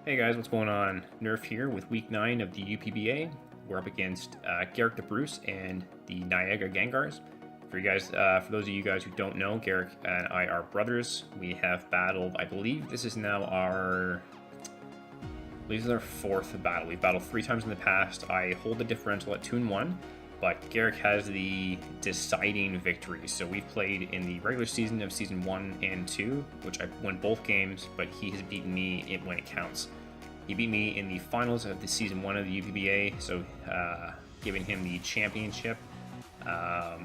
Hey guys, what's going on? Nerf here with week 9 of the UPBA. We're up against Garrick The Bruce and the Niagara Gengars. For those of you guys who don't know, Garrick and I are brothers. We have battled, I believe this is our fourth battle. We've battled 3 times in the past. I hold the differential at 2-1, but Garrick has the deciding victory. So we've played in the regular season of season 1 and 2, which I won both games, but he has beaten me when it counts. He beat me in the finals of the season 1 of the UPBA, so giving him the championship. Not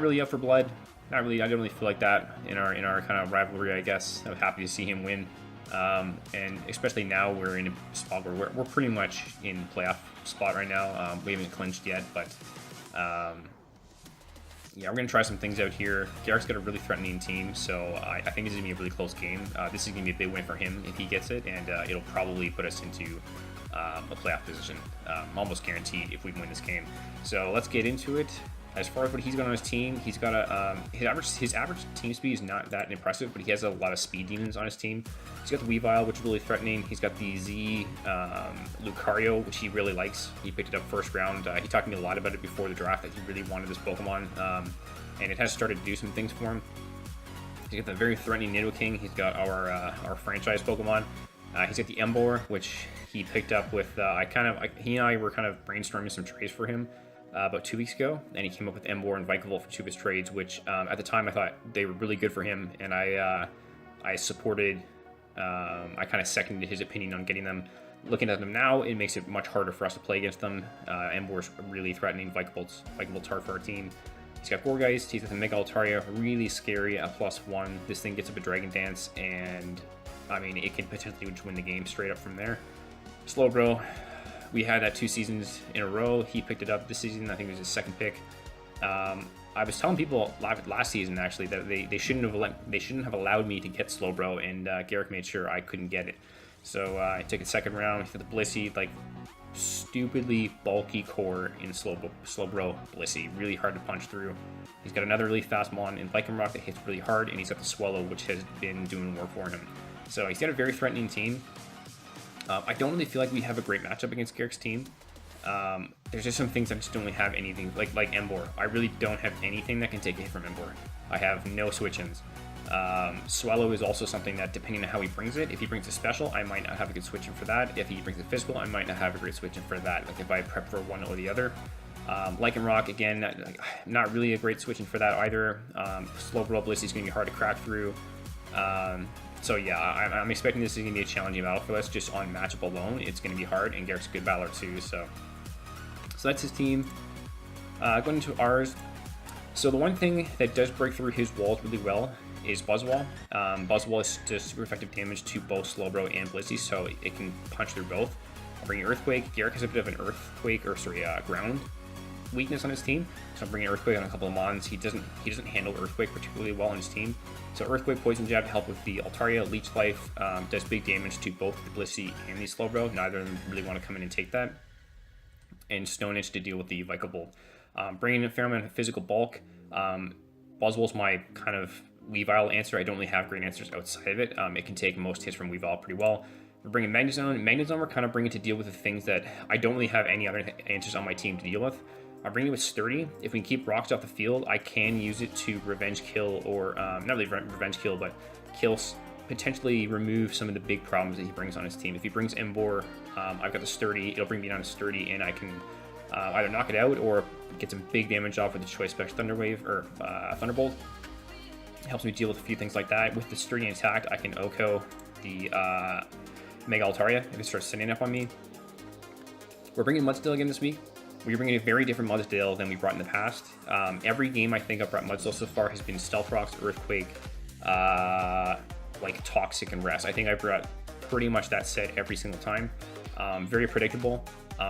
really up for blood. Not really. I don't really feel like that in our kind of rivalry. I guess I'm happy to see him win, and especially now we're in a spot where we're pretty much in playoff spot right now. We haven't clinched yet, but yeah, we're gonna try some things out here. Garrick's got a really threatening team, so I think this is gonna be a really close game. This is gonna be a big win for him if he gets it, and it'll probably put us into a playoff position, almost guaranteed if we win this game. So let's get into it. As far as what he's got on his team, he's got his average team speed is not that impressive, but he has a lot of speed demons on his team. He's got the Weavile, which is really threatening. He's got the Z Lucario, which he really likes. He picked it up first round. He talked to me a lot about it before the draft that he really wanted this Pokemon, and it has started to do some things for him. He's got the very threatening Nidoking. He's got our franchise Pokemon. He's got the Emboar, which he picked up with. He and I were kind of brainstorming some trades for him about 2 weeks ago, and he came up with Emboar and Vikavolt for 2 of his trades, which at the time I thought they were really good for him, and I supported, I kind of seconded his opinion on getting them. Looking at them now, it makes it much harder for us to play against them. Emboar's really threatening. Vikavolt's hard for our team. He's got Gourgeist. He's got the Mega Altaria, really scary at +1. This thing gets up a Dragon Dance, and I mean, it can potentially win the game straight up from there. Slowbro, we had that 2 seasons in a row. He picked it up this season. I think it was his second pick. I was telling people last season actually that they shouldn't have allowed me to get Slowbro, and Garrick made sure I couldn't get it. So I took it second round. He took the Blissey, like stupidly bulky core in Slowbro Blissey, really hard to punch through. He's got another really fast Mon in Lycanroc that hits really hard, and he's got the Swallow, which has been doing work for him. So he's got a very threatening team. I don't really feel like we have a great matchup against Garrick's team. There's just some things I just don't really have anything, like Emboar. I really don't have anything that can take a hit from Emboar. I have no switch-ins. Swallow is also something that, depending on how he brings it, if he brings a special, I might not have a good switch-in for that. If he brings a physical, I might not have a great switch-in for that, like if I prep for one or the other. Lycanroc, again, not really a great switch-in for that either. Slowbro Blissey is going to be hard to crack through. So yeah, I'm expecting this is going to be a challenging battle for us. Just on matchup alone, it's going to be hard, and Garrick's a good battler too. So that's his team. Going into ours. So the one thing that does break through his walls really well is Buzzwole. Buzzwole does super effective damage to both Slowbro and Blissey, so it can punch through both. I'm bringing Earthquake. Garrick has a bit of an Earthquake, ground weakness on his team, so I'm bringing Earthquake on a couple of Mons. He doesn't handle Earthquake particularly well on his team, so Earthquake, Poison Jab to help with the Altaria. Leech Life does big damage to both the Blissey and the Slowbro. Neither of them really want to come in and take that. And Stone Edge to deal with the Vikavolt. Bringing a fair amount of physical bulk. Buzzwole's my kind of Weavile answer. I don't really have great answers outside of it. It can take most hits from Weavile pretty well. We're bringing Magnezone. Magnezone we're kind of bringing to deal with the things that I don't really have any other answers on my team to deal with. I'm bringing it with Sturdy. If we can keep rocks off the field, I can use it to revenge kill, or not really revenge kill, but potentially remove some of the big problems that he brings on his team. If he brings Emboar, I've got the Sturdy. It'll bring me down to Sturdy, and I can either knock it out or get some big damage off with the Choice Spec Thunderwave or Thunderbolt. It helps me deal with a few things like that. With the Sturdy intact, I can OHKO the Mega Altaria if it starts sitting up on me. We're bringing Mudsdale again this week. We're bringing a very different Mudsdale than we brought in the past. Every game I think I've brought Mudsdale so far has been Stealth Rocks, Earthquake, like Toxic, and Rest. I think I brought pretty much that set every single time. Very predictable.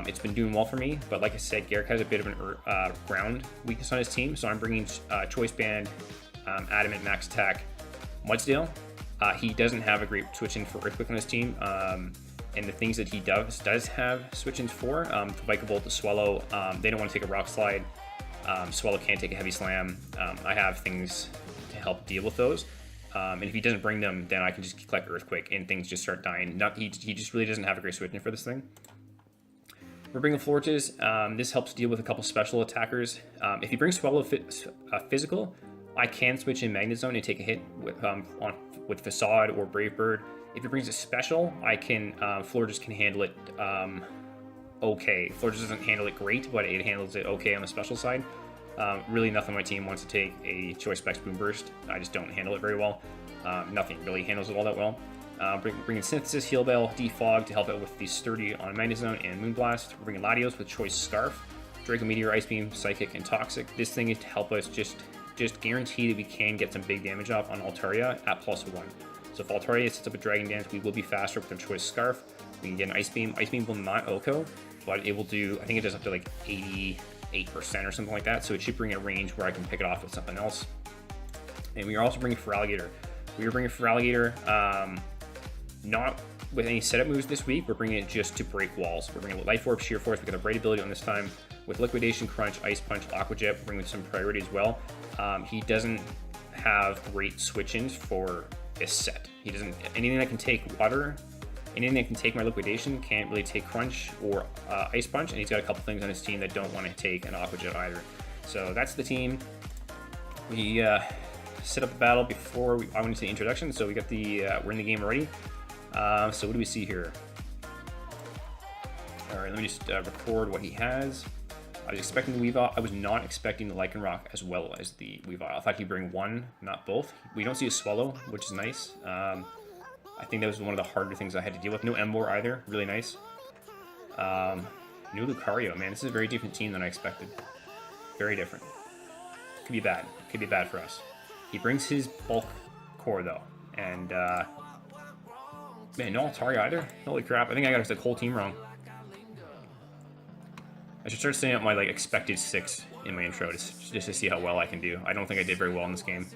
It's been doing well for me, but like I said, Garrick has a bit of an ground weakness on his team, so I'm bringing Choice Band, Adamant, Max Attack, Mudsdale. He doesn't have a great switch-in for Earthquake on his team. And the things that he does have switch-ins for, the Vikavolt, the Swallow, they don't want to take a Rock Slide. Swallow can't take a Heavy Slam. I have things to help deal with those. And if he doesn't bring them, then I can just collect Earthquake and things just start dying. He just really doesn't have a great switch in for this thing. We're bringing Florges. This helps deal with a couple special attackers. If he brings Swallow Physical, I can switch in Magnet Zone and take a hit with Facade or Brave Bird. If he brings a special, I can Florges can handle it okay. Florges doesn't handle it great, but it handles it okay on the special side. Really nothing on my team wants to take a Choice Specs Boom Burst. I just don't handle it very well. Nothing really handles it all that well. Bringing Synthesis, Heal Bell, Defog to help out with the Sturdy on Magnet Zone and Moonblast. We're bringing Latios with Choice Scarf, Draco Meteor, Ice Beam, Psychic, and Toxic. This thing is to help us just guarantee that we can get some big damage off on Altaria at +1. So if Altaria sets up a Dragon Dance, we will be faster with our Choice Scarf. We can get an Ice Beam. Ice Beam will not OHKO, but it will do, I think it does up to like 88% or something like that, so it should bring a range where I can pick it off with something else. And we are also bringing Feraligatr. We are bringing Feraligatr, not with any setup moves this week, we're bringing it just to break walls. We're bringing Life Orb, Sheer Force, we got a Bright ability on this time. With Liquidation, Crunch, Ice Punch, Aqua Jet, we're bringing some priority as well. He doesn't have great switch-ins for this set. He doesn't, anything that can take water, anything that can take my Liquidation can't really take Crunch or Ice Punch, and he's got a couple things on his team that don't want to take an Aqua Jet either. So that's the team. We set up the battle before I went into the introduction, so we got the, we're in the game already. So what do we see here? Alright, let me just record what he has. I was expecting the Weavile. I was not expecting the Lycanroc as well as the Weavile. I thought he'd bring one, not both. We don't see a Swallow, which is nice. I think that was one of the harder things I had to deal with. No Emboar either, really nice. New Lucario, man, this is a very different team than I expected. Very different. Could be bad. Could be bad for us. He brings his Bulk Core though, and man, no Altaria either. Holy crap! I think I got the whole team wrong. I should start setting up my like expected 6 in my intro just to see how well I can do. I don't think I did very well in this game.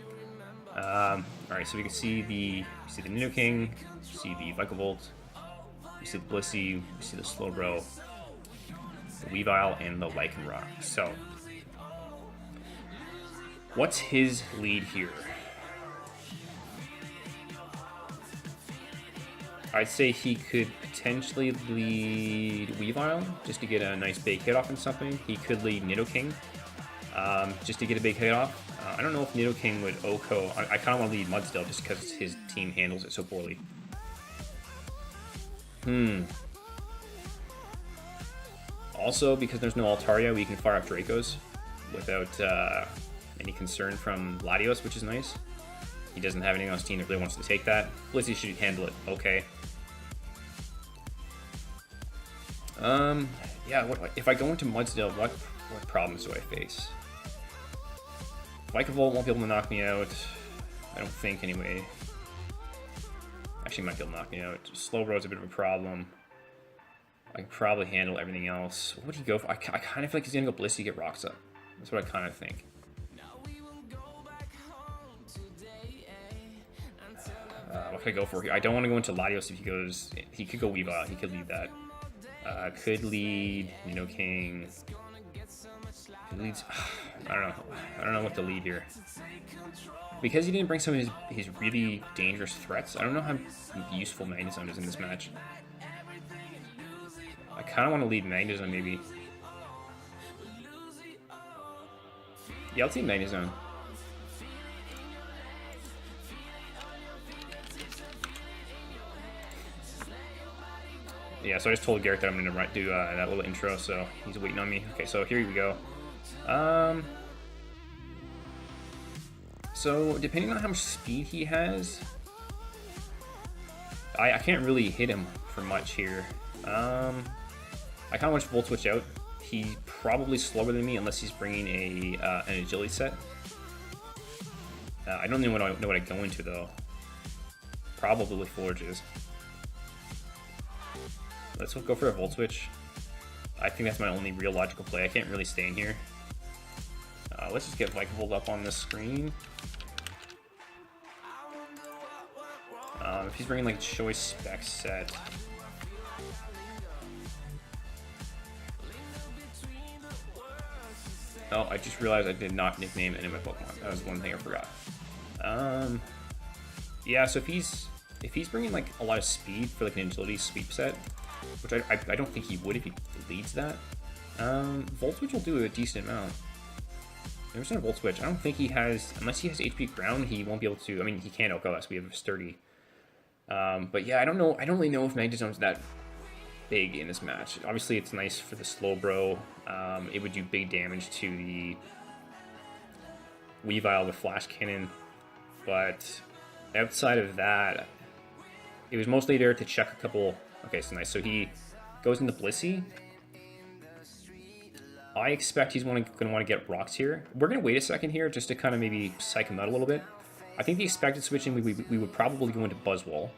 All right, so we can see the Nidoking, see the Vikavolt, we see the Blissey, we see the Slowbro, the Weavile, and the Lycanroc. So, what's his lead here? I'd say he could potentially lead Weavile just to get a nice big hit off and something. He could lead Nidoking just to get a big hit off. I don't know if Nidoking would OHKO. I kind of want to lead Mudstill just because his team handles it so poorly. Also, because there's no Altaria, we can fire off Dracos without any concern from Latios, which is nice. He doesn't have anything on his team that really wants to take that. Blissey should handle it okay. Yeah, if I go into Mudstill, what problems do I face? Vikavolt won't be able to knock me out. I don't think, anyway. Actually, might be able to knock me out. Slowbro's a bit of a problem. I can probably handle everything else. What would he go for? I kind of feel like he's gonna go Blissey to get rocks up. That's what I kind of think. What could I go for here? I don't want to go into Latios if he goes... He could go Weavile. He could lead that. Could lead Nidoking. He leads... I don't know what to lead here. Because he didn't bring some of his really dangerous threats, I don't know how useful Magnet Zone is in this match. I kind of want to lead Magnet Zone, maybe. Yeah, I'll take Magnet Zone. Yeah, so I just told Garrick that I'm going to do that little intro, so he's waiting on me. Okay, so here we go. So, depending on how much speed he has, I can't really hit him for much here. I kind of want to Volt Switch out. He's probably slower than me unless he's bringing an agility set. I don't even know what I go into, though. Probably Florges. Let's go for a Volt Switch. I think that's my only real logical play. I can't really stay in here. Let's just get Vikavolt up on this screen. If he's bringing like Choice Spec set. Oh, I just realized I did not nickname any of my Pokemon. That was one thing I forgot. Yeah, so if he's bringing like a lot of speed for like an agility sweep set, which I don't think he would if he leads that. Volt Switch will do a decent amount. There's no Volt Switch. I don't think he has, unless he has HP ground, he won't be able to. I mean, he can OHKO us. We have sturdy. But yeah, I don't know. I don't really know if Magnezone's that big in this match. Obviously, it's nice for the slow bro. It would do big damage to the Weavile with Flash Cannon, but outside of that, it was mostly there to check a couple. Okay, so nice. So he goes into Blissey. I expect he's going to want to get rocks here. We're going to wait a second here just to kind of maybe psych him out a little bit. I think the expected switching, we would probably go into Buzzwole.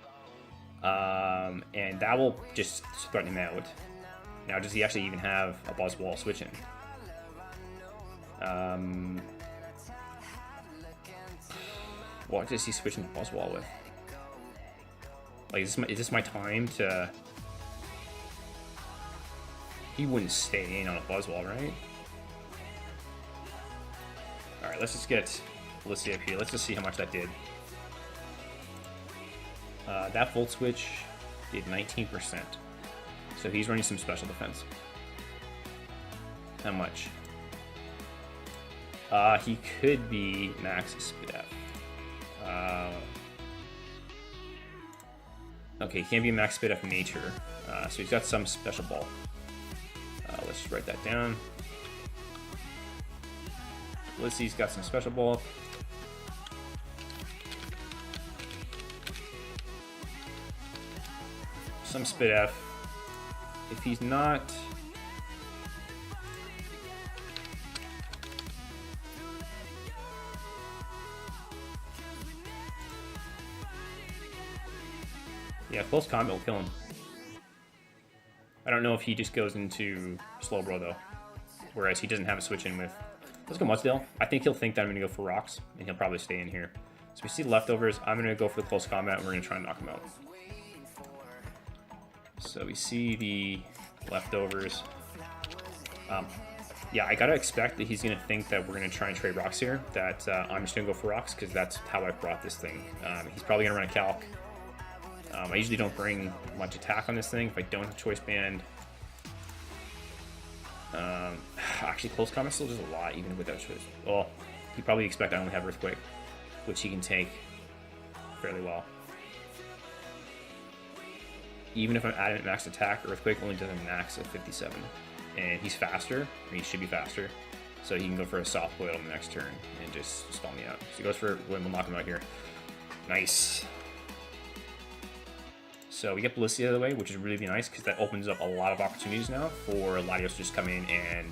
And that will just threaten him out. Now, does he actually even have a Buzzwole switching? What is he switching to Buzzwole with? Like, is this my time to... He wouldn't stay in on a Buzzwole, right? Alright, let's just get Blissey up here. Let's just see how much that did. That Volt Switch did 19%. So he's running some special defense. How much? He could be max Spit F. Okay, he can't be max Spit F nature. So he's got some special ball. Let's just write that down. Blissey's got some special ball. Some Spit F. If he's not... Yeah, close combat will kill him. I don't know if he just goes into slow bro though, whereas he doesn't have a switch in with. Let's go Mudsdale. I think he'll think that I'm going to go for rocks, and he'll probably stay in here. So we see leftovers. I'm going to go for the close combat, and we're going to try and knock him out. So we see the leftovers. Yeah, I got to expect that he's going to think that we're going to try and trade rocks here, that I'm just going to go for rocks, because that's how I brought this thing. He's probably going to run a calc. I usually don't bring much attack on this thing if I don't have choice band. Actually, close combat still does a lot, even without choice. Well, you probably expect I only have Earthquake, which he can take fairly well. Even if I'm at max attack, Earthquake only does a max of 57. And he's faster, or he should be faster, so he can go for a soft boil on the next turn and just stall me out. So he goes for, we'll knock him out here. Nice. So we get Blissey out of the way, which is really nice because that opens up a lot of opportunities now for Latios to just come in and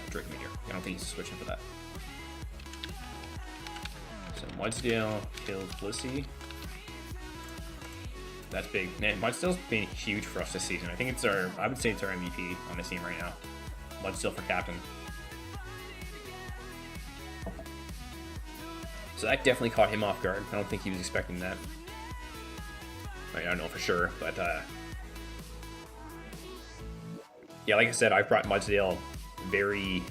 Drake Meteor. I don't think he's switching for that. So Mudsdale kills Blissey. That's big. Man, Mudsdale's been huge for us this season. I think it's I would say it's our MVP on this team right now. Mudsdale for captain. So that definitely caught him off guard. I don't think he was expecting that. I mean, I don't know for sure, but yeah, like I said, I brought Mudsdale very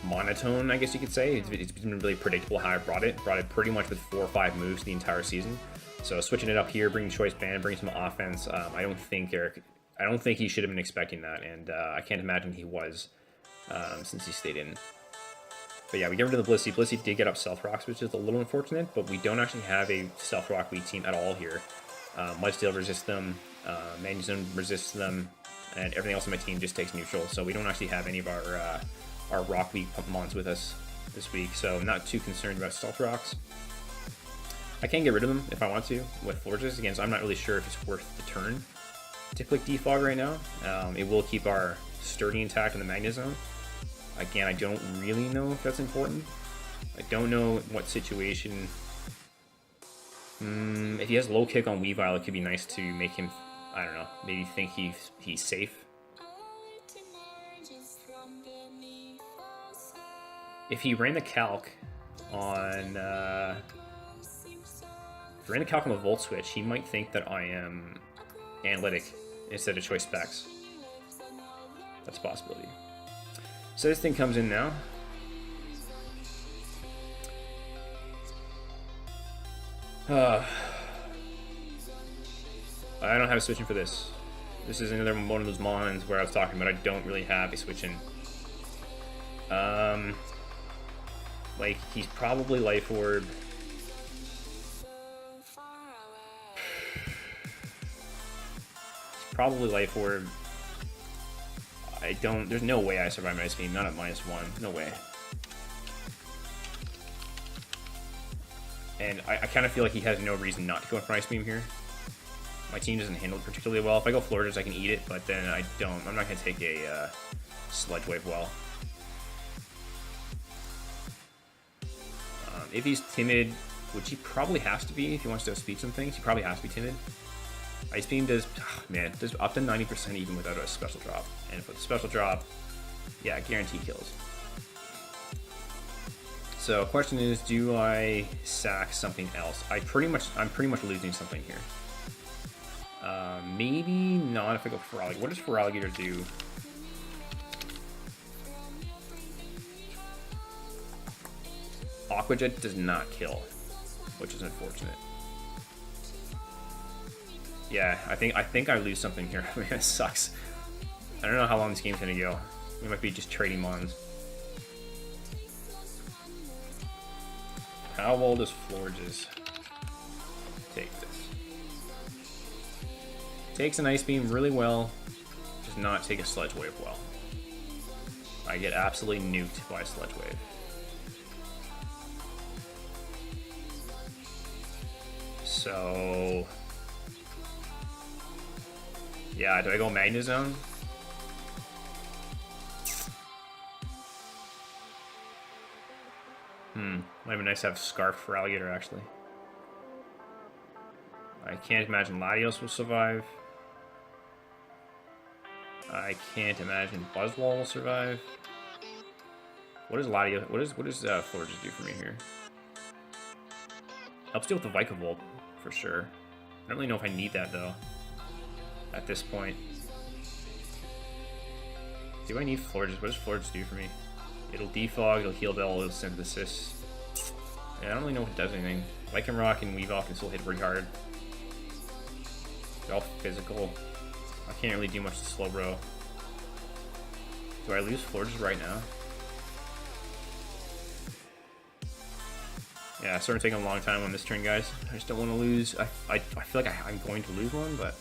monotone, I guess you could say. It's been really predictable how I brought it. Brought it pretty much with 4 or 5 moves the entire season. So switching it up here, bringing choice band, bringing some offense. I don't think he should have been expecting that, and I can't imagine he was since he stayed in. But yeah, we get rid of the Blissey. Blissey did get up Stealth Rocks, which is a little unfortunate, but we don't actually have a Stealth Rock weak team at all here. Mudsdale resists them, Magnezone resists them, and everything else on my team just takes neutral. So we don't actually have any of our Rock weak mons with us this week, so I'm not too concerned about Stealth Rocks. I can get rid of them if I want to with Forges. Again, so I'm not really sure if it's worth the turn to click Defog right now. It will keep our Sturdy intact in the Magnezone. Again, I don't really know if that's important. I don't know what situation. If he has low kick on Weavile, it could be nice to make him, I don't know, maybe think he's safe. If he ran the calc on a Volt Switch, he might think that I am analytic instead of choice specs. That's a possibility. So this thing comes in now. I don't have a switch in for this. This is another one of those mons where I was talking about I don't really have a switch in. Like, he's probably Life Orb. He's probably Life Orb. There's no way I survive my Ice Beam, not at -1. No way. And I kind of feel like he has no reason not to go in for Ice Beam here. My team doesn't handle it particularly well. If I go Floridas, I can eat it, but then I don't. I'm not going to take a Sludge Wave well. If he's timid, which he probably has to be if he wants to outspeed some things, he probably has to be timid. Ice Beam does, does up to 90% even without a special drop. And with a special drop, yeah, guarantee kills. So question is, do I sack something else? I'm pretty much losing something here. Maybe not if I go for Feraligatr. What does Feraligatr do? Aqua Jet does not kill, which is unfortunate. Yeah, I think I lose something here. Man, it sucks. I don't know how long this game's gonna go. We might be just trading mons. How well does Florges take this? Takes an Ice Beam really well, does not take a Sludge Wave well. I get absolutely nuked by a Sludge Wave. So, yeah, do I go Magnezone? Might have been nice to have Scarf for Alligator, actually. I can't imagine Latios will survive. I can't imagine Buzzwole will survive. What does Latios? What does Florges do for me here? Helps deal with the Vikavolt for sure. I don't really know if I need that though. At this point, do I need Florges? What does Florges do for me? It'll defog, it'll heal bell, it'll synthesis. Yeah, I don't really know if it does anything. Lycanroc and Weavile can still hit pretty hard. They're all physical. I can't really do much to Slowbro. Do I lose Florges right now? Yeah, it's starting to take a long time on this turn, guys. I just don't want to lose. I feel like I'm going to lose one, but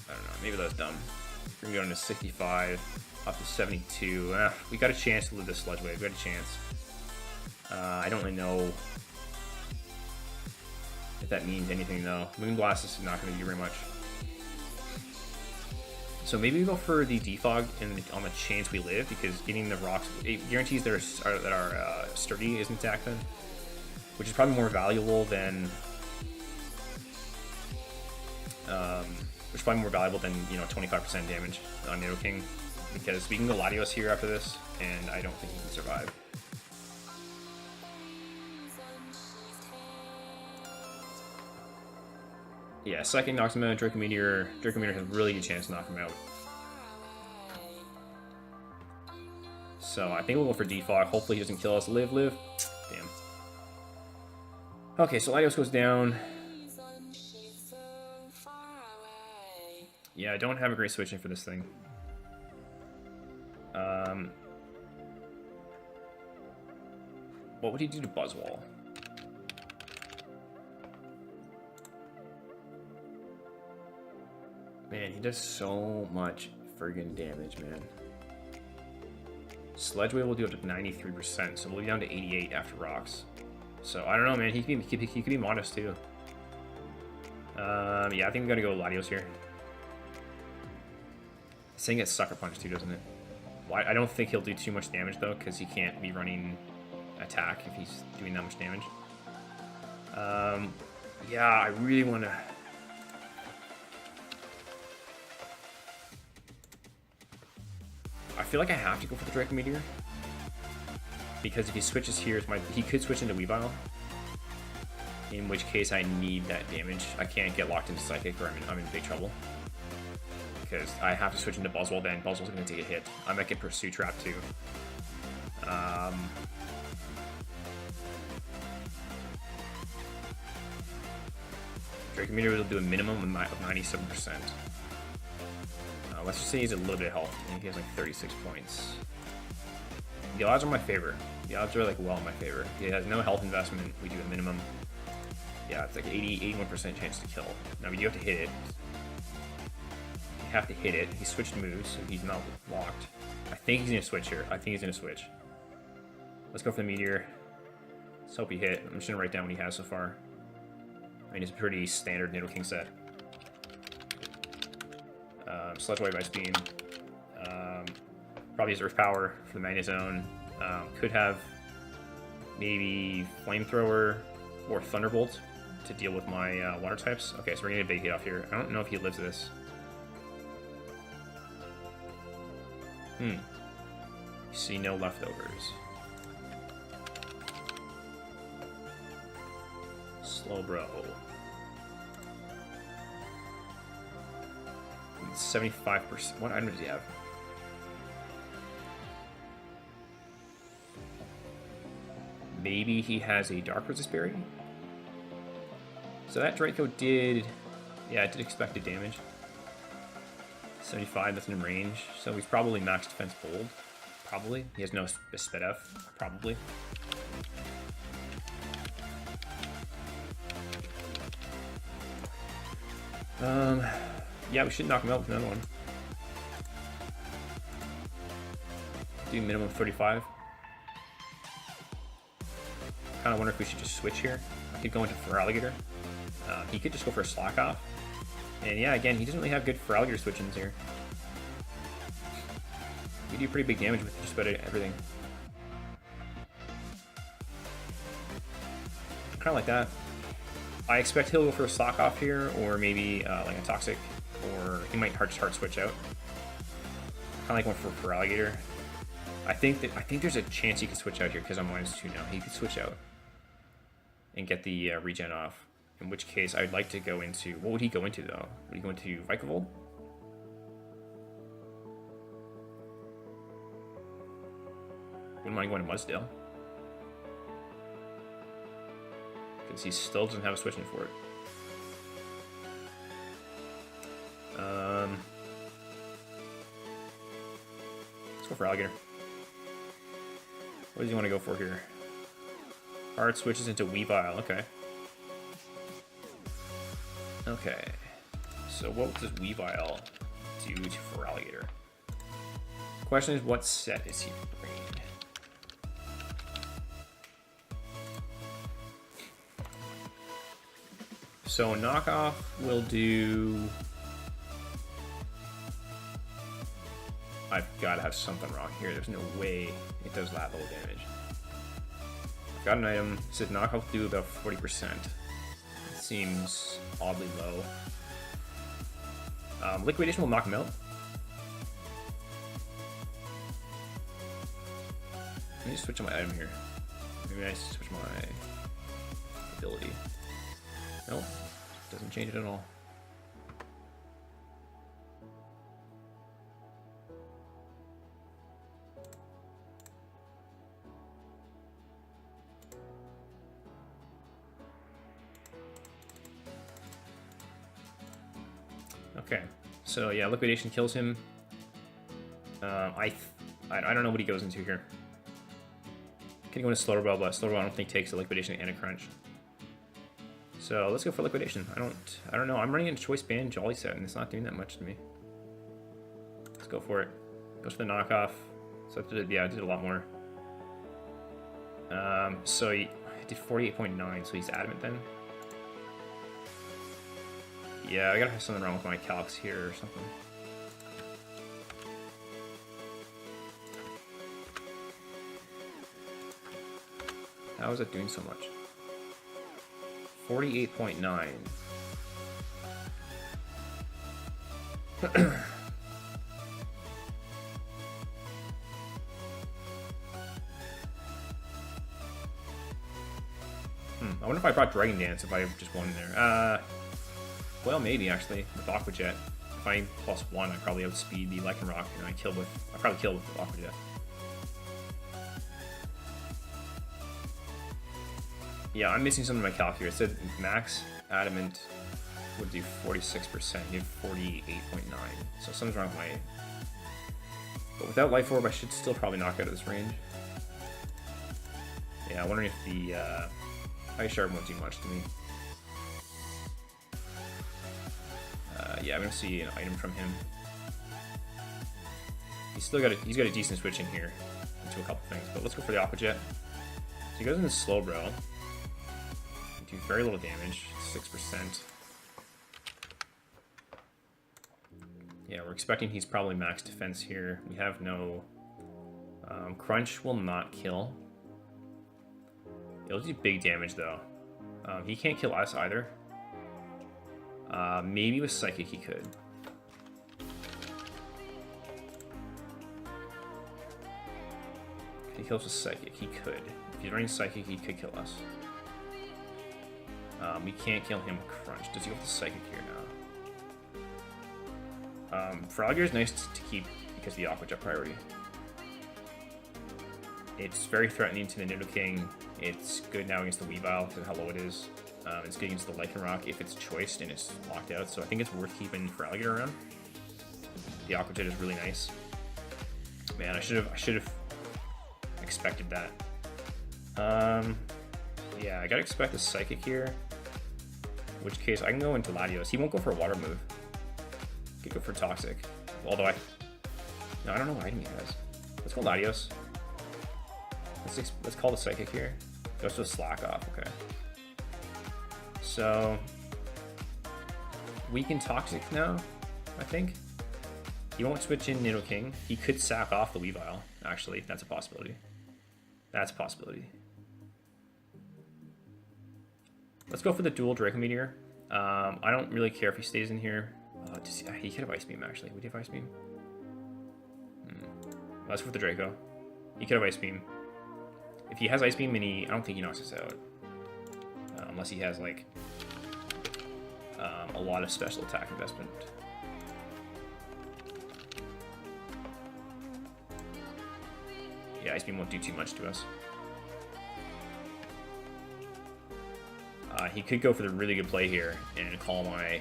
I don't know. Maybe that's dumb. We're going to go into 65, up to 72. We got a chance to live this Sludge Wave. We got a chance. I don't really know if that means anything, though. Moonblast is not going to do very much. So maybe we go for the defog on the chance we live, because getting the rocks, it guarantees that our sturdy is intact then, which is probably more valuable than which is probably more valuable than 25% damage on Nidoking, because we can go Latios here after this, and I don't think he can survive. Yeah, second knocks him out. Draco Meteor has a really good chance to knock him out. So I think we'll go for defog. Hopefully he doesn't kill us. Live. Damn. Okay, so Latios goes down. Yeah, I don't have a great switch in for this thing. What would he do to Buzzwole? Man, he does so much friggin' damage, man. Sludge Wave will do up to 93%, so we'll be down to 88 after rocks. So I don't know, man. He could be modest too. Yeah, I think we gotta go Latios here. This thing gets Sucker Punch too, doesn't it? Well, I don't think he'll do too much damage though, because he can't be running attack if he's doing that much damage. Yeah, I really want to. I feel like I have to go for the Draco Meteor, because if he switches here, he could switch into Weavile, in which case I need that damage. I can't get locked into Psychic, or I'm in big trouble, because I have to switch into Buzzwole. Then Buzzwole's going to take a hit. I might get Pursuit Trap too. Drake Meteor will do a minimum of 97%. Let's just say he's a little bit of health. I think he has like 36 points. The odds are in my favor. The odds are like well in my favor. He has no health investment. We do a minimum. Yeah, it's like 81% chance to kill. Now we do have to hit it. You have to hit it. He switched moves, so he's not locked. I think he's gonna switch here. I think he's gonna switch. Let's go for the meteor. Let's hope he hit. I'm just gonna write down what he has so far. I mean, it's a pretty standard Nido King set. Sludge Wave Ice Beam. Probably his Earth Power for the Magnet Zone. Could have maybe Flamethrower or Thunderbolt to deal with my water types. Okay, so we're gonna get a big hit off here. I don't know if he lives this. See no leftovers. Slowbro. 75%. What item does he have? Maybe he has a Dark Resist Berry? So that Draco did... Yeah, it did expected damage. 75, that's in range. So he's probably max defense bold. Probably. He has no Sped F. Probably. Yeah, we should knock him out with another one. Do minimum 35. Kind of wonder if we should just switch here. I could go into Feraligatr. He could just go for a Slack Off. And yeah, again, he doesn't really have good Feraligatr switch-ins here. We do pretty big damage with just about everything. Kind of like that. I expect he'll go for a Slack Off here, or maybe like a Toxic, or he might just hard switch out. Kind of like one for Feraligatr. I think there's a chance he could switch out here because I'm -2 now. He could switch out and get the regen off. In which case, I'd like to go into... What would he go into, though? Would he go into Vikavolt? Wouldn't mind going to Mudsdale. Because he still doesn't have a switch in for it. Let's go for Alligator. What does he want to go for here? Hard switches into Weavile. Okay. Okay. So what does Weavile do to Feraligatr? The question is, what set is he bringing? So knockoff will do... I've got to have something wrong here. There's no way it does that level damage. I've got an item. It says knockoff will do about 40%. It seems oddly low. Liquidation will knock him out. Let me just switch on my item here. Maybe I switch my ability. Nope, doesn't change it at all. Okay, so yeah, liquidation kills him. I don't know what he goes into here. Can go into Slower Bell, but Slower Bell I don't think takes a liquidation and a crunch. So let's go for liquidation. I don't know. I'm running a choice band Jolly set, and it's not doing that much to me. Let's go for it. Goes for the knockoff. So I did a lot more. So he did 48.9. So he's adamant then. Yeah, I gotta have something wrong with my calcs here or something. How is it doing so much? 48.9. I wonder if I brought Dragon Dance if I just won there. Well, maybe actually with Aqua Jet. If I +1, I probably outspeed the Lycanroc, and I probably kill with Aqua Jet. Yeah, I'm missing something in my calc here. It said max adamant would do 46%. You have 48.9. So something's wrong with my... But without life orb, I should still probably knock out of this range. Yeah, I'm wondering if the ice shard won't do much to me. Yeah, I'm gonna see an item from him. He's got a decent switch in here into a couple things, but let's go for the Aqua Jet. So he goes into slow bro. Do very little damage, 6%. Yeah, we're expecting he's probably max defense here. We have no crunch will not kill. It'll do big damage though. He can't kill us either. Maybe with Psychic he could. If he kills with Psychic, he could. If he's running Psychic, he could kill us. We can't kill him with Crunch. Does he go with the Psychic here now? Frogger is nice to keep because of the Aqua Jet priority. It's very threatening to the Nidoking. It's good now against the Weavile because of how low it is. It's good against the Lycanroc if it's choiced and it's locked out, so I think it's worth keeping Feraligatr around. The Aqua Jet is really nice. Man, I should have expected that. Yeah, I gotta expect a Psychic here. In which case I can go into Latios. He won't go for a water move. He could go for Toxic. Although I don't know what item he has. Let's go Latios. Let's call the Psychic here. Goes to a Slack off, okay. So we can Toxic now, I think. He won't switch in Nidoking. He could sack off the Weavile, actually. That's a possibility. That's a possibility. Let's go for the dual Draco Meteor. I don't really care if he stays in here. He could have Ice Beam, actually. Would he have Ice Beam? Let's go for the Draco. He could have Ice Beam. If he has Ice Beam, and I don't think he knocks us out. Unless he has, like, a lot of special attack investment. Yeah, Ice Beam won't do too much to us. He could go for the really good play here and call my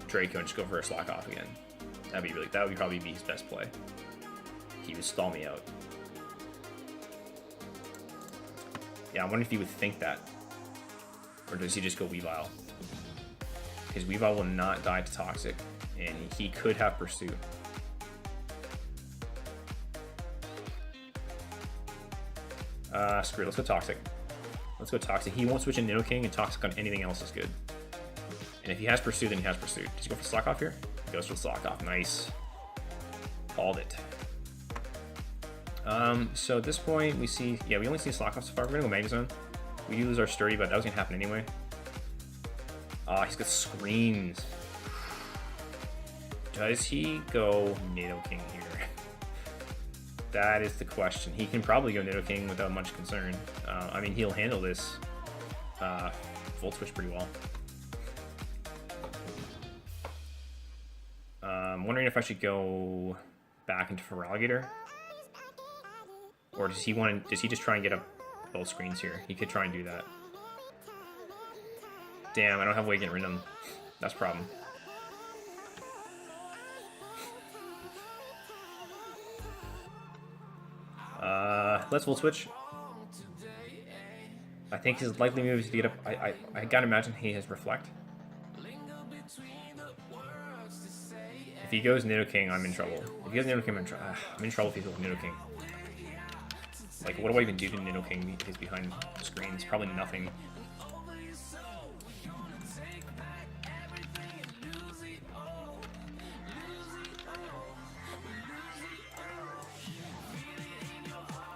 Draco and just go for a Slack off again. That would probably be his best play. He would stall me out. Yeah, I'm wondering if he would think that. Or does he just go Weavile? Because Weavile will not die to Toxic, and he could have Pursuit. Screw it, let's go Toxic. Let's go Toxic. He won't switch in Nidoking, and Toxic on anything else is good. And if he has Pursuit, then he has Pursuit. Does he go for Slack off here? He goes for Slack off. Nice. Called it. So at this point, we see... Yeah, we only see Slack off so far. We're going to go Magnezone. We do lose our Sturdy, but that was going to happen anyway. He's got Screams. Does he go Nidoking here? That is the question. He can probably go Nidoking without much concern. I mean, he'll handle this Volt Switch pretty well. I'm wondering if I should go back into Feraligatr. Or does he just try and get up both screens here? He could try and do that. Damn, I don't have a way of getting rid of him. That's a problem. Let's Volt Switch. I think his likely move is to get up. I gotta imagine he has Reflect. If he goes Nidoking, I'm in trouble. If he goes Nidoking, I'm in trouble if he goes Nidoking. Like, what do I even do to Nidoking? He's behind the screens. Probably nothing.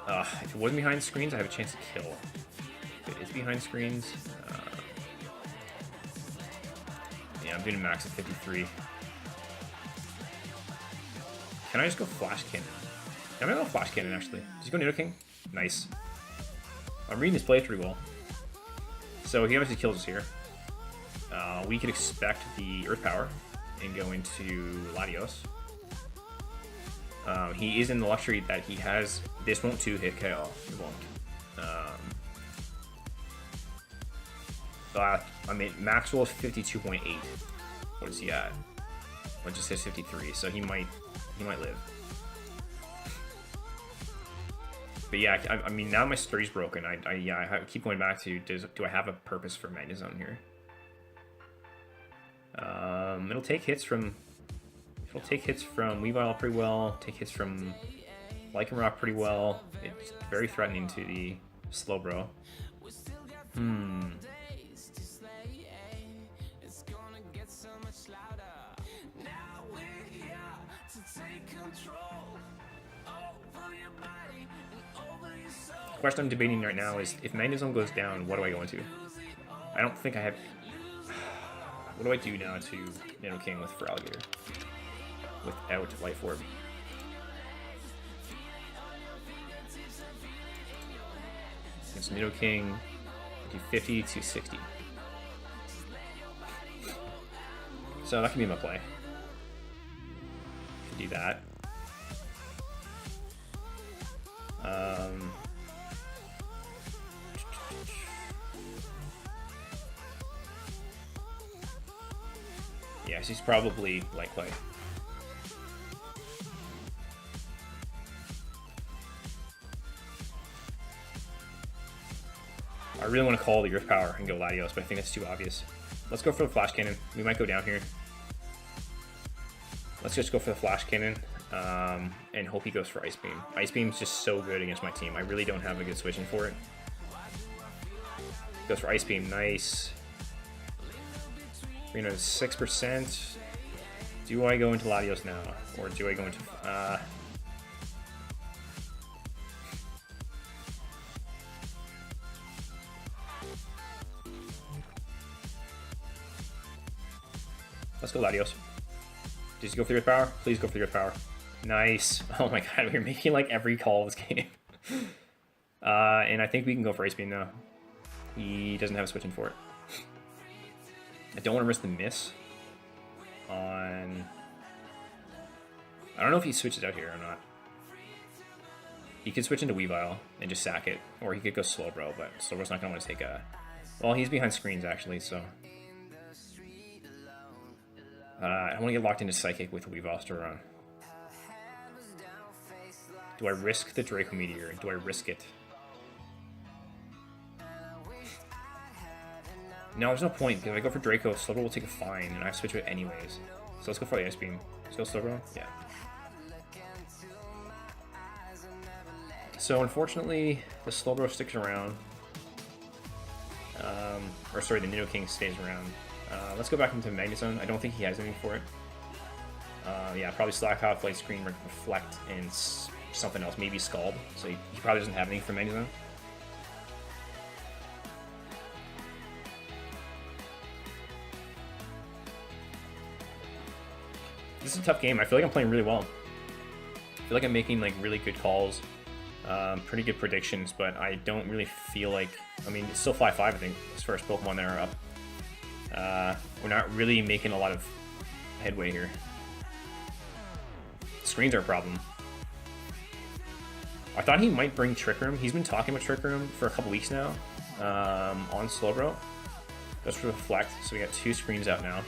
If it wasn't behind screens, I have a chance to kill. If it is behind screens, yeah, I'm doing a max of 53. Can I just go Flash Cannon? I'm gonna go Flash Cannon, actually. Does he go Nidoking? Nice. I'm reading his play pretty well. So he obviously kills us here. We could expect the Earth Power and go into Latios. He is in the luxury that he has. This won't 2-hit KO. It won't. I mean, Maxwell is 52.8. What is he at? Well, it just says 53, so he might live. But yeah, I mean, now my story's broken. I keep going back to, do I have a purpose for Magnezone here? It'll take hits from Weavile pretty well. Take hits from Lycanroc pretty well. It's very threatening to the Slowbro. The question I'm debating right now is, if Magnezone goes down, what do I go into? I don't think I have... What do I do now to Nidoking with Feraligatr without Life Orb? Against Nidoking, do 50 to 60. So that can be my play. Can do that. Yes, he's probably Light Clay. I really want to call the Earth Power and go Latios, but I think that's too obvious. Let's go for the Flash Cannon. We might go down here. Let's just go for the Flash Cannon and hope he goes for Ice Beam. Ice Beam's just so good against my team. I really don't have a good switching for it. Goes for Ice Beam, nice. 6%. Do I go into Latios now? Or do I go into... Let's go Latios. Did you go for your power? Please go for your power. Nice. Oh my god, we're making like every call of this game. And I think we can go for Ice Beam now. He doesn't have a switching for it. I don't want to risk the miss on... I don't know if he switches out here or not. He could switch into Weavile and just sack it, or he could go Slowbro, but Slowbro's not going to want to take a... Well, he's behind screens actually, so... I don't want to get locked into Psychic with Weavile still around. Do I risk the Draco Meteor? Do I risk it? No, there's no point, because if I go for Draco, Slowbro will take a fine, and I have to switch it anyways. So let's go for the Ice Beam. Let's go Slowbro? Yeah. So unfortunately, the Slowbro sticks around. Or sorry, the Nidoking stays around. Let's go back into Magnezone. I don't think he has anything for it. Yeah, probably Slack Hot, Flight Screen, Reflect, and something else. Maybe Scald. So he probably doesn't have anything for Magnezone. This is a tough game. I feel like I'm playing really well. I feel like I'm making like really good calls, pretty good predictions, but I don't really feel like... I mean, it's still 5-5, I think, as far as Pokemon that are up. We're not really making a lot of headway here. Screens are a problem. I thought he might bring Trick Room. He's been talking about Trick Room for a couple weeks now on Slowbro. Goes for Reflect, so we got 2 screens out now.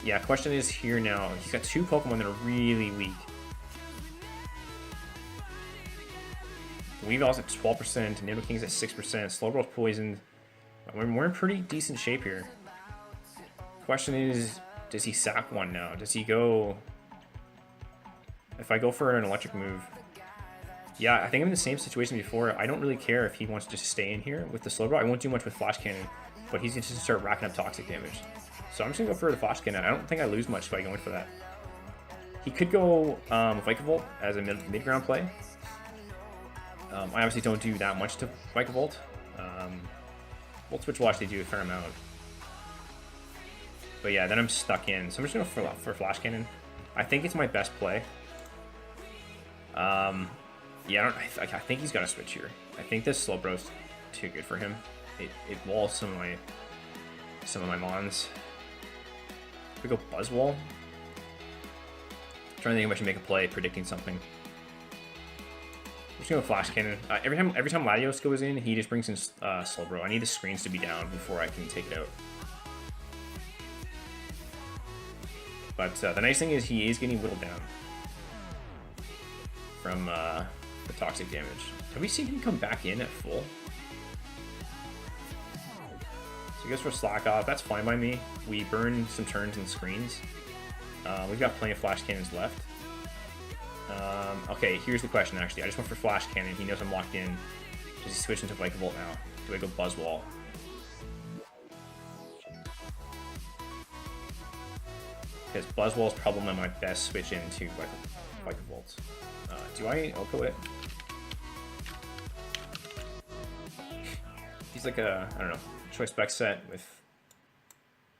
Yeah, question is here now. He's got 2 Pokemon that are really weak. Weavile's at 12%, Nidoking's at 6%, Slowbro's poisoned. We're in pretty decent shape here. Question is, does he sack one now? Does he go... If I go for an electric move... Yeah, I think I'm in the same situation before. I don't really care if he wants to just stay in here with the Slowbro. I won't do much with Flash Cannon, but he's going to start racking up toxic damage. So I'm just going to go for the Flash Cannon. I don't think I lose much by going for that. He could go Vikavolt as a mid-ground play. I obviously don't do that much to Vikavolt. Volt Switch will actually do a fair amount. But yeah, then I'm stuck in. So I'm just going to go for Flash Cannon. I think it's my best play. Yeah, I think he's got to switch here. I think this Slowbro's too good for him. It walls some of my Mons. We go Buzzwole. I'm trying to think if I should make a play predicting something. just gonna flash cannon. Every time Latios goes in, he just brings in Slowbro. I need the screens to be down before I can take it out. But the nice thing is he is getting whittled down from the toxic damage. Have we seen him come back in at full? So he goes for slack off. That's fine by me. We burn some turns and screens. We've got plenty of flash cannons left. Okay, here's the question actually. I just went for flash cannon. He knows I'm locked in. Does he switch into Vikavolt now? Do I go Buzzwall? Because Buzzwall is probably my best switch into Vikavolt. Do I Oko it? He's like a, I don't know, choice spec set with,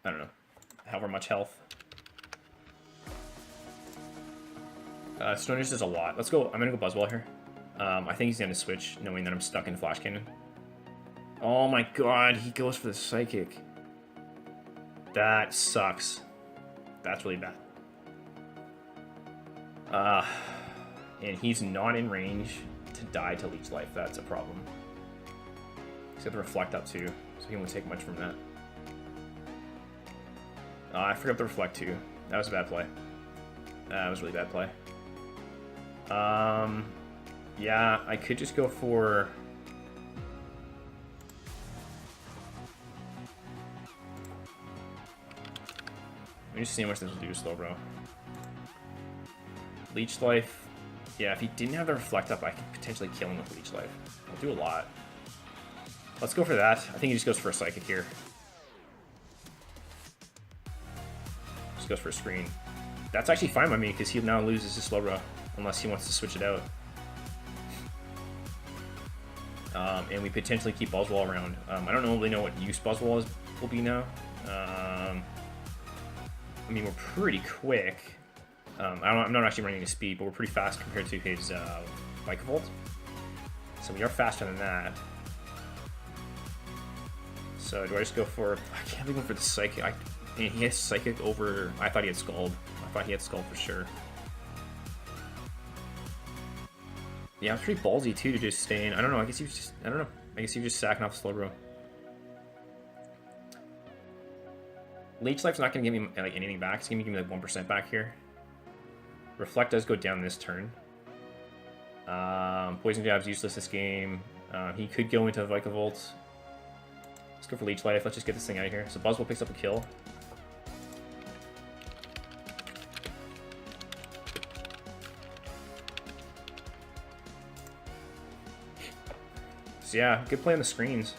I don't know, however much health. Stoners does a lot. Let's go. I'm gonna go Buzzwall here. I think he's gonna switch, knowing that I'm stuck in Flash Cannon. Oh my god, he goes for the Psychic. That sucks. That's really bad. And he's not in range to die to Leech Life. That's a problem. He's got the Reflect up too, so he won't take much from that. I forgot the Reflect too. That was a bad play. That was a really bad play. Yeah, I could just go for... Let me just see how much this will do to Slowbro. Leech Life. Yeah, if he didn't have the Reflect up, I could potentially kill him with Leech Life. I'll do a lot. Let's go for that. I think he just goes for a Psychic here. Just goes for a screen. That's actually fine by me, because he now loses his Slowbro, unless he wants to switch it out. And we potentially keep Buzzwall around. I don't really know what use Buzzwall will be now. I mean, we're pretty quick. I'm not actually running his speed, but we're pretty fast compared to his Vikavolt. So we are faster than that. So do I just go for... I can't even go for the Psychic. I mean, he has Psychic over... I thought he had Scald. I thought he had Scald for sure. Yeah, it's pretty ballsy too to just stay in. I don't know. I guess he was just... I don't know. I guess he was just sacking off Slowbro. Leech Life's not going to give me like anything back. It's going to give me like 1% back here. Reflect does go down this turn. Poison Jab's useless this game. He could go into Vikavolt. Let's go for Leech Life. Let's just get this thing out of here. So Buzzwole picks up a kill. So yeah, good play on the screens.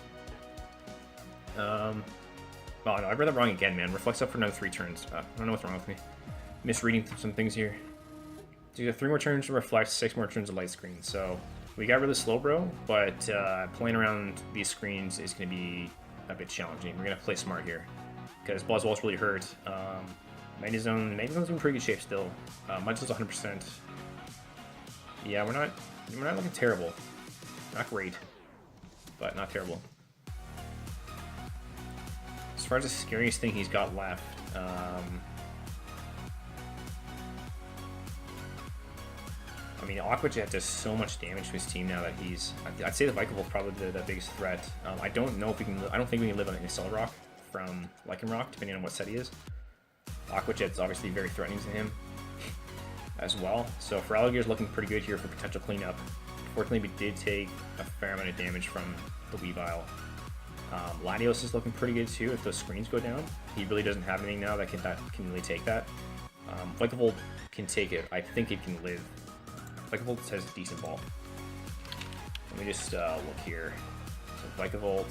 Oh no, I read that wrong again, man. Reflects up for another 3 turns. I don't know what's wrong with me. Misreading some things here. So you got 3 more turns to Reflect, 6 more turns of Light Screen. So we got rid of Slowbro, but playing around these screens is going to be a bit challenging. We're going to play smart here, because Buzzwall's really hurt. Magnezone's in pretty good shape still. Mudslow's 100%. Yeah, we're not looking terrible. Not great, but not terrible. As far as the scariest thing he's got left, I mean, Aqua Jet does so much damage to his team now that he's... I'd say the Vikavolt probably the biggest threat. I don't know if we can... I don't think we can live on Accelerock from Lycanroc, depending on what set he is. Aqua Jet's obviously very threatening to him as well. So Feraligat's looking pretty good here for potential cleanup. Fortunately, we did take a fair amount of damage from the Weavile. Latios is looking pretty good too if those screens go down. He really doesn't have anything now that can really take that. Vikavolt can take it. I think it can live. Vikavolt has a decent ball. Let me just look here. So Vikavolt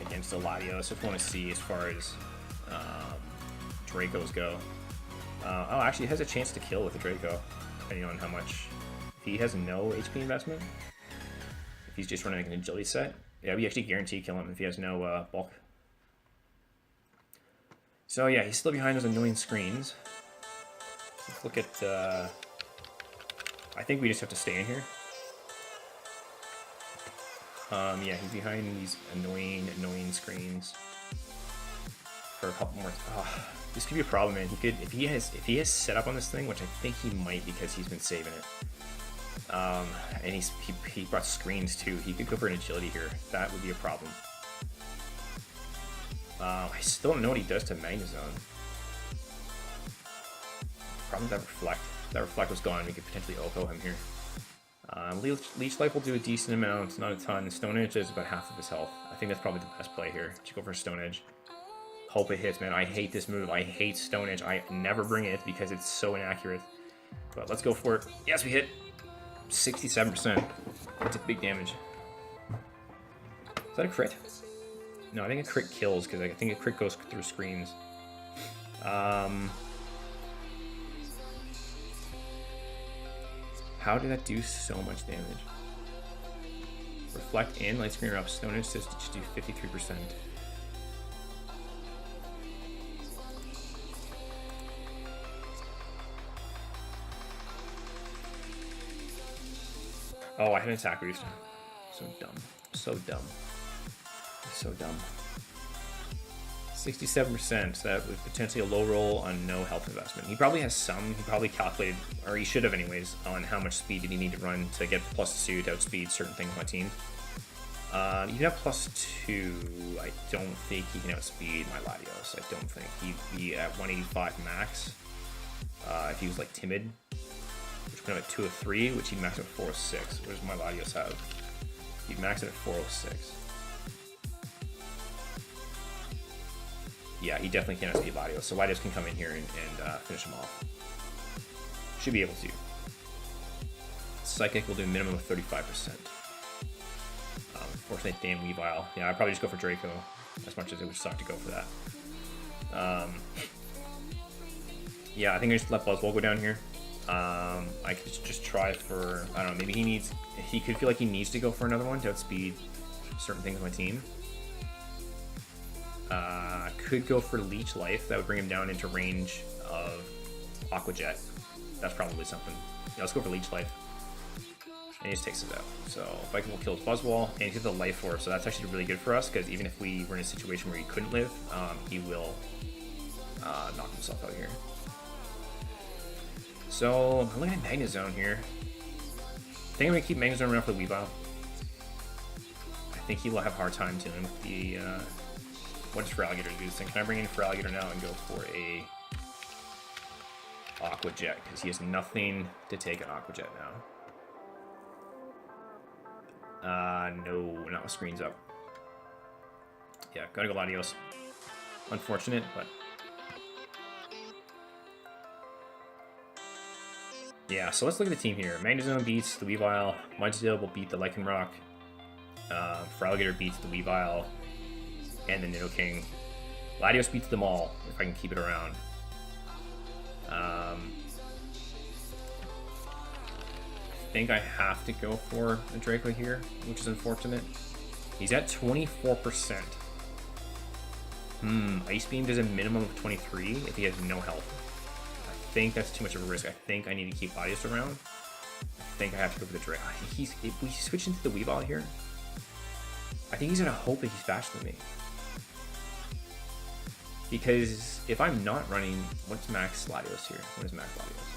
against the Latios. If you want to see as far as Dracos go. Oh, actually, it has a chance to kill with the Draco, depending on how much. If he has no HP investment, if he's just running like an agility set, yeah, we actually guarantee kill him if he has no bulk. So yeah, he's still behind those annoying screens. Let's look at... I think we just have to stay in here. Yeah, he's behind these annoying screens for a couple more. Oh, this could be a problem, man. He could, if he has set up on this thing, which I think he might because he's been saving it. And he brought screens too. He could go for an agility here. That would be a problem. I still don't know what he does to Magnezone. Problem with that Reflect. If that Reflect was gone, we could potentially Oko him here. Leech Life will do a decent amount, not a ton. Stone Edge is about half of his health. I think that's probably the best play here. Just go for Stone Edge. Hope it hits, man. I hate this move. I hate Stone Edge. I never bring it because it's so inaccurate. But let's go for it. Yes, we hit. 67%. That's a big damage. Is that a crit? No, I think a crit kills because I think a crit goes through screens. How did that do so much damage? Reflect and Light Screen are up. Stone Edge says to do 53%. Oh, I had an attack boost. So dumb. So dumb. So dumb. 67%, so that was potentially a low roll on no health investment. He probably has some, he probably calculated, or he should have anyways, on how much speed did he need to run to get +2 to outspeed certain things on my team. You can have +2, I don't think he can outspeed my Latios. I don't think. He'd be at 185 max if he was like timid, which put him at 203, which he'd max at 406. What does my Latios have? He'd max it at 406. Yeah, he definitely can't outspeed Latios, so Latios can come in here and finish him off. Should be able to. Psychic will do a minimum of 35%. Unfortunately, damn Weavile. Yeah, I'd probably just go for Draco, as much as it would suck to go for that. Yeah, I think I just let Buzzwole go down here. I could just try for, I don't know, maybe he could feel like he needs to go for another one to outspeed certain things on my team. Could go for Leech Life. That would bring him down into range of Aqua Jet. That's probably something. Yeah, let's go for Leech Life. And he just takes us out. So Viking will kill his Buzzwole, and he gets the Life Force. So that's actually really good for us, because even if we were in a situation where he couldn't live, he will knock himself out here. So I'm looking at Magnezone here. I think I'm going to keep Magnezone around for the Weavile. I think he will have a hard time dealing with the... what does Feraligatr do this thing? Can I bring in Feraligatr now and go for a Aqua Jet? Because he has nothing to take an Aqua Jet now. No, not with screens up. Yeah, gotta go Latios. Unfortunate, but... yeah, so let's look at the team here. Magnezone beats the Weavile. Mudsdale will beat the Lycanroc. Feraligatr beats the Weavile and the Nidoking. Latios beats them all, if I can keep it around. I think I have to go for a Draco here, which is unfortunate. He's at 24%. Ice Beam does a minimum of 23 if he has no health. I think that's too much of a risk. I think I need to keep Latios around. I think I have to go for the Draco. If we switch into the Weavile here, I think he's gonna hope that he's faster than me. Because if I'm not running, what's max Latios here? What is max Latios?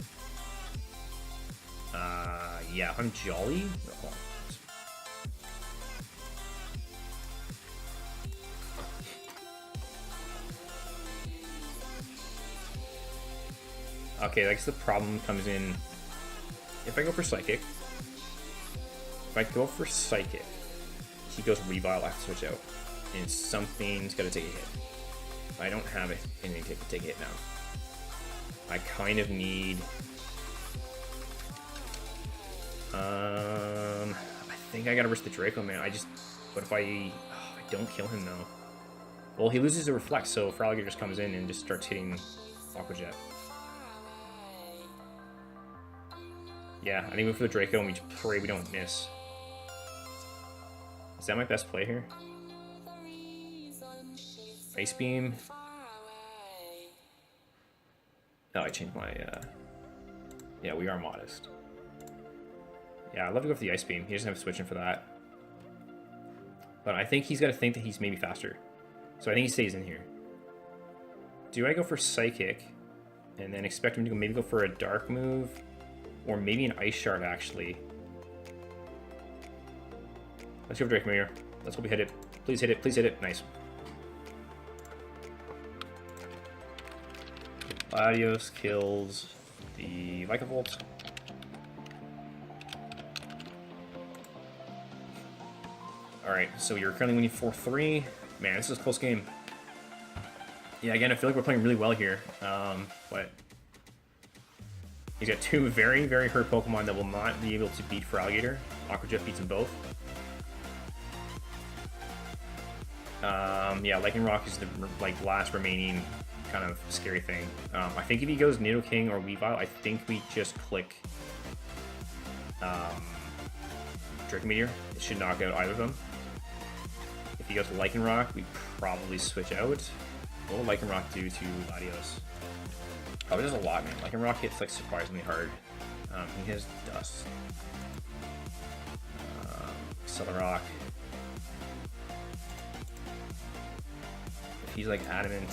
Yeah, if I'm Jolly, okay, I guess the problem comes in if I go for Psychic. If I go for Psychic, he goes Weavile, I have to switch out. And something's got to take a hit. I don't have anything to take a hit now. I kind of need... I think I gotta risk the Draco, man. What if I don't kill him, though? Well, he loses the Reflect, so Feraligatr just comes in and just starts hitting Aqua Jet. Yeah, I think we move for the Draco and we pray we don't miss. Is that my best play here? Ice Beam. Oh, I changed my... yeah, we are modest. Yeah, I'd love to go for the Ice Beam. He doesn't have switching for that. But I think he's got to think that he's maybe faster. So I think he stays in here. Do I go for Psychic and then expect him to maybe go for a Dark move? Or maybe an Ice Shard, actually. Let's go for Drake Mirror. Let's hope we hit it. Please hit it. Please hit it. Nice. Adios kills the Vikavolt. Alright, so you're currently winning 4-3. Man, this is a close game. Yeah, again, I feel like we're playing really well here. But he's got two very, very hurt Pokemon that will not be able to beat Feraligatr. Aqua Jet beats them both. Yeah, Lightning Rock is the last remaining kind of scary thing. I think if he goes Nidoking or Weavile, I think we just click Draco Meteor. It should knock out either of them. If he goes Lightning Rock, we probably switch out. What will Lightning Rock do to Latios? Probably does a lot, man. Lightning Rock hits like surprisingly hard. He has Dust. Southern Rock. If he's like Adamant,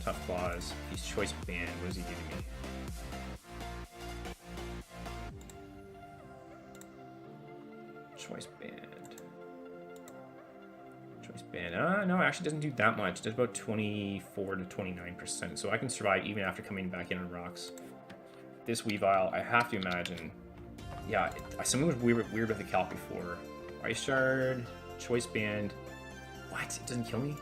Tough Claws, if he's Choice Band, what does he do to me? Choice Band. Choice Band. No, it actually doesn't do that much. It does about 24 to 29%. So I can survive even after coming back in on rocks. This Weavile, I have to imagine. Yeah, something was weird with the calc before. Ice Shard, Choice Band. What? It doesn't kill me?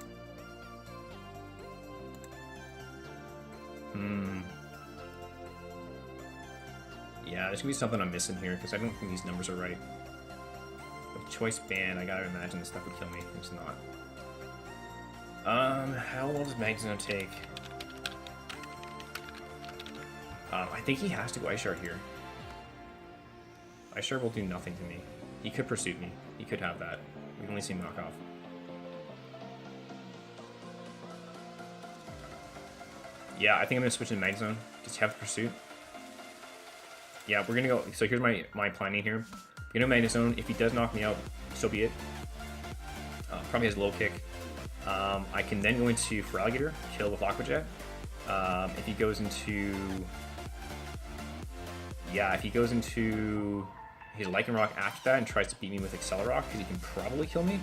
Yeah, there's gonna be something I'm missing here because I don't think these numbers are right. With Choice Band, I gotta imagine this stuff would kill me. It's not. How long does Magneton take? I think he has to go Ice Shard here. Ice Shard will do nothing to me. He could Pursuit me. He could have that. We can only see him knock off. Yeah, I think I'm gonna switch to Magneton. Does he have the Pursuit? Yeah, we're gonna go. So here's my planning here. We're gonna Magneton. If he does knock me out, so be it. Probably has low kick. I can then go into Feraligatr, kill with Aqua Jet. If he goes into, yeah, if he goes into his Lightning Rock after that and tries to beat me with Accelerock, because he can probably kill me,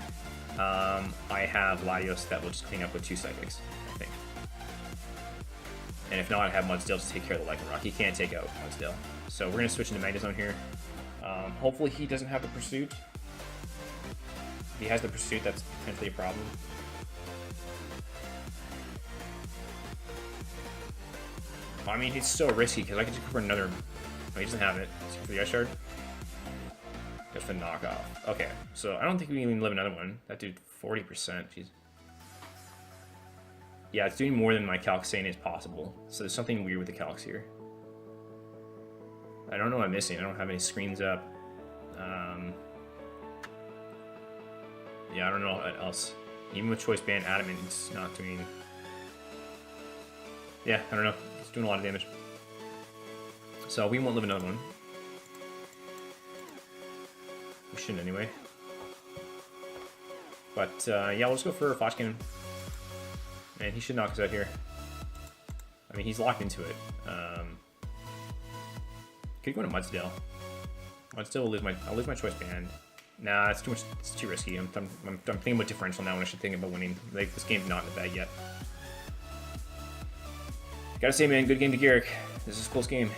I have Latios that will just clean up with 2 Psychics, I think. And if not, I have Mudsdale to take care of the Lightning Rock. He can't take out Mudsdale. So we're going to switch into Magneton here. Hopefully he doesn't have the Pursuit. If he has the Pursuit, that's potentially a problem. I mean, it's so risky because I could just go for another. Oh, he doesn't have it. Let's go for the Ice Shard. Just for knockoff. Okay, so I don't think we can even live another one. That did 40%. Jeez. Yeah, it's doing more than my calc saying is possible. So there's something weird with the calcs here. I don't know what I'm missing. I don't have any screens up. Yeah, I don't know what else. Even with Choice Band Adamant, it's not doing. Yeah, I don't know. It's doing a lot of damage. So we won't live another one. We shouldn't anyway. But yeah, we'll just go for Flash Cannon. And he should knock us out here. I mean, he's locked into it. Could go into Mudsdale. Mudsdale will lose my. I'll lose my Choice Band. Nah, it's too much. It's too risky. I'm thinking about differential now when I should think about winning. Like, this game's not in the bag yet. Gotta say, man, good game to Garrick. This is a close game.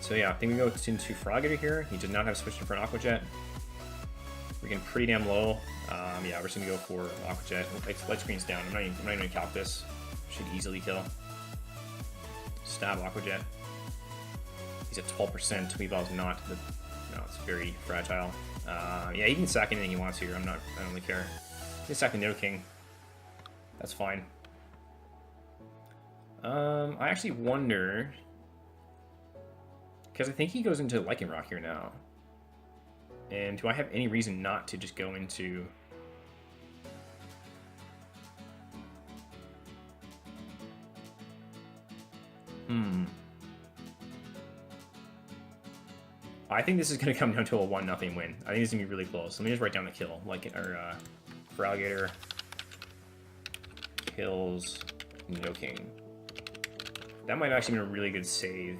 So yeah, I think we go into Feraligatr here. He did not have switched in for an Aqua Jet. We're getting pretty damn low. Yeah, we're just gonna go for Aqua Jet. Light screen's down. I'm not even gonna calc this. Should easily kill. Stab Aqua Jet. He's at 12%. Weavile's not. No, it's very fragile. Yeah, he can sack anything he wants here. I don't really care. He can sack the Nidoking. That's fine. I actually wonder, because I think he goes into Lightning Rock here now. And do I have any reason not to just go into... I think this is going to come down to a 1-0 win. I think this is going to be really close. Let me just write down the kill. Feraligatr kills Nidoking. That might have actually been a really good save.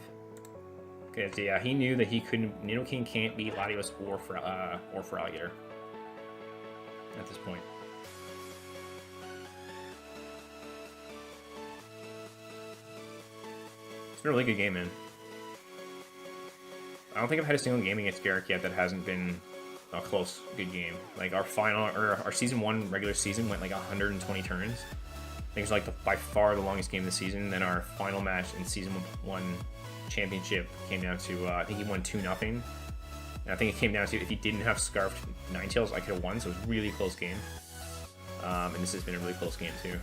Okay, so yeah, he knew that he couldn't. Nidoking can't beat Latios or Frogger at this point. It's been a really good game, man. I don't think I've had a single game against Garrick yet that hasn't been a close, good game. Like our final, or our season 1 regular season went like 120 turns. I think it's like by far the longest game of the season. Then our final match in season 1 championship came down to I think he won 2-0. And I think it came down to if he didn't have Scarfed Ninetales, I could have won. So it was a really close game. And this has been a really close game too.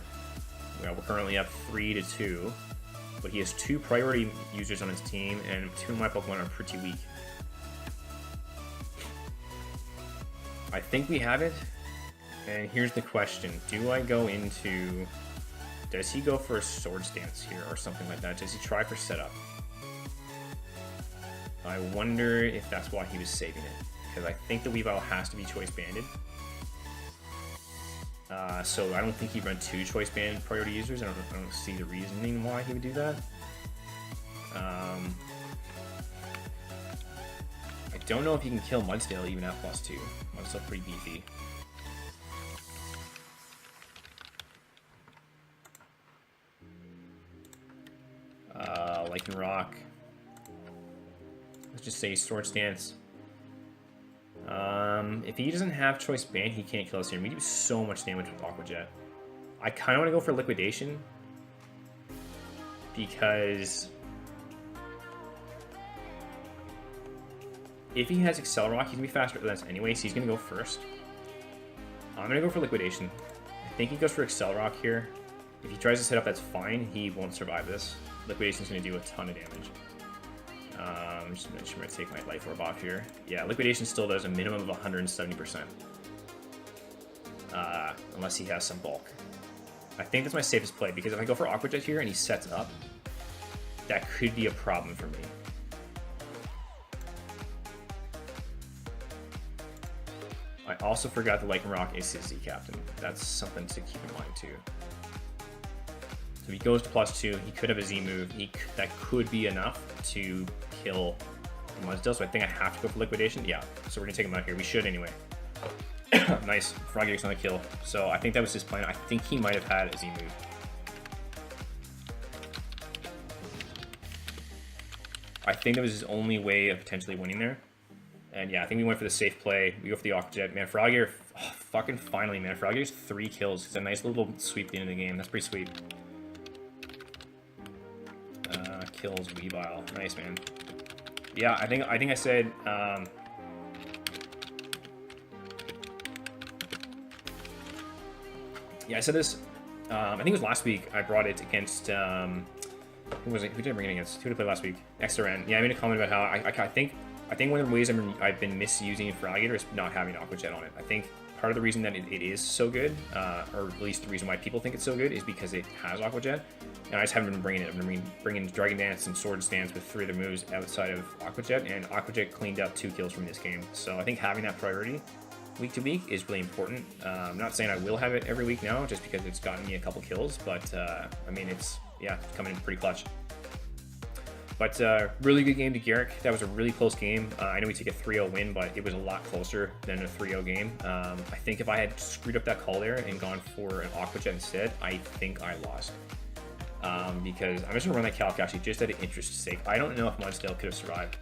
Well, we're currently up 3-2. But he has 2 priority users on his team, and 2 of my Pokemon are pretty weak. I think we have it, and here's the question. Do I go into... Does he go for a Swords Dance here, or something like that? Does he try for setup? I wonder if that's why he was saving it, because I think the Weavile has to be Choice Banded. So I don't think he'd run 2 Choice Band priority users. I don't see the reasoning why he would do that. I don't know if he can kill Mudsdale even at +2. Mudsdale's pretty beefy. Lycan Rock. Let's just say Sword Stance. If he doesn't have Choice Band, he can't kill us here. We do so much damage with Aqua Jet. I kind of want to go for Liquidation because if he has Accel Rock, he's going to be faster than us anyway, so he's going to go first. I'm going to go for Liquidation. I think he goes for Accel Rock here. If he tries to set up, that's fine. He won't survive this. Liquidation's going to do a ton of damage. I'm just going to take my Life Orb off here. Yeah, Liquidation still does a minimum of 170%. Unless he has some bulk. I think that's my safest play, because if I go for Aqua Jet here and he sets up, that could be a problem for me. I also forgot the Lycan Rock is his Z Captain. That's something to keep in mind too. So if he goes to +2, he could have a Z move. That could be enough to kill Mudsdale, so I think I have to go for Liquidation. Yeah, so we're gonna take him out here. We should anyway. Nice, Froggy's on the kill. So I think that was his plan. I think he might have had a Z move. I think that was his only way of potentially winning there. And yeah, I think we went for the safe play. We go for the Aqua Jet. Man, Frogger, oh, fucking finally, man. Frogger's 3 kills. It's a nice little sweep at the end of the game. That's pretty sweet. Kills Weavile. Nice, man. Yeah, I think I said yeah, I said this I think it was last week. I brought it against who was it? Who did I bring it against? Who did I play last week? XRN. Yeah, I made a comment about how I think one of the ways I've been misusing Froggator is not having Aqua Jet on it. I think part of the reason that it is so good, or at least the reason why people think it's so good, is because it has Aqua Jet. And I just haven't been bringing it. I've been bringing Dragon Dance and Sword Stance with 3 other moves outside of Aqua Jet, and Aqua Jet cleaned up 2 kills from this game. So I think having that priority week to week is really important. I'm not saying I will have it every week now, just because it's gotten me a couple kills, but I mean, it's coming in pretty clutch. But really good game to Garrick. That was a really close game. I know we took a 3-0 win, but it was a lot closer than a 3-0 game. I think if I had screwed up that call there and gone for an Aqua Jet instead, I think I lost. Because I'm just going to run that calc actually just out of interest's sake. I don't know if Mudsdale could have survived.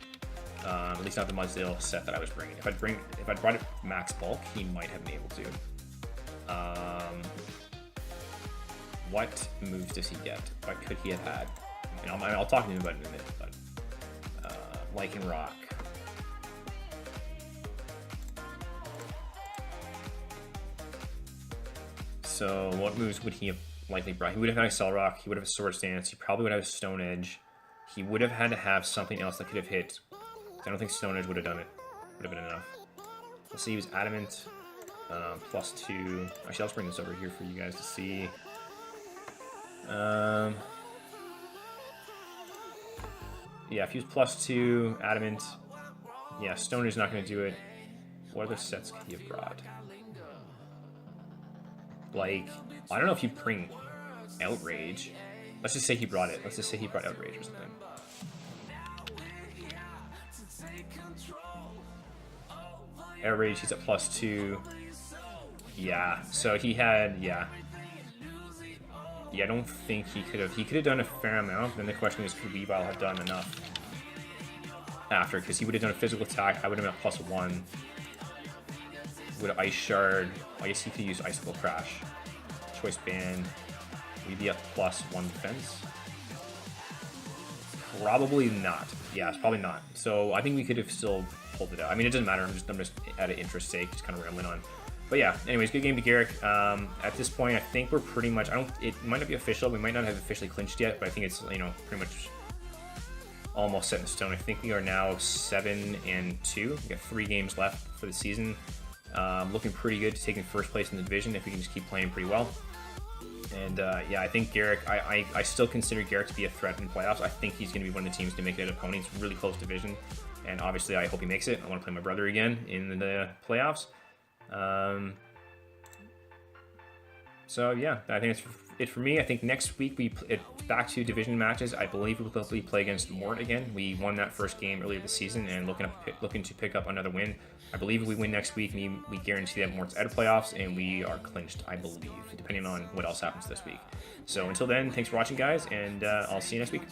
At least not the Mudsdale set that I was bringing. If I'd brought it max bulk, he might have been able to. What moves does he get? What could he have had? And I'll talk to him about it in a minute, but Lycan Rock. So what moves would he have likely brought? He would have had Accel Rock, he would have a Sword Stance, he probably would have a Stone Edge. He would have had to have something else that could have hit. I don't think Stone Edge would have done it. Would have been enough. Let's see, he was Adamant, +2. Actually, I'll just bring this over here for you guys to see. Yeah, if he was +2, Adamant. Yeah, Stone Edge not going to do it. What other sets could he have brought? Like, I don't know if he'd bring Outrage. Let's just say he brought it. Let's just say he brought Outrage or something. Air Rage, he's at +2. Yeah, so he had, yeah. Yeah, I don't think he could have done a fair amount. Then the question is, could Weavile have done enough after? Because he would have done a physical attack. I would have been at +1. Would Ice Shard. I guess he could use Icicle Crash. Choice Band. We'd be at +1 defense. Probably not. Yeah, it's probably not. So I think we could have still pulled it out. I mean, it doesn't matter. I'm just out of interest sake, just kind of rambling on. But yeah, anyways, good game to Garrick. At this point, I think we're pretty much. It might not be official. We might not have officially clinched yet, but I think it's pretty much almost set in stone. I think we are now 7-2. We got 3 games left for the season. Looking pretty good to taking first place in the division if we can just keep playing pretty well. And yeah, I think Garrick. I still consider Garrick to be a threat in playoffs. I think he's going to be one of the teams to make it at opponents. Really close division, and obviously I hope he makes it. I want to play my brother again in the playoffs. So yeah, I think that's it for me. I think next week it's back to division matches. I believe we'll probably play against Mort again. We won that first game earlier this season and looking to pick up another win. I believe if we win next week, we guarantee that Mort's out of playoffs and we are clinched, I believe, depending on what else happens this week. So until then, thanks for watching, guys, and I'll see you next week.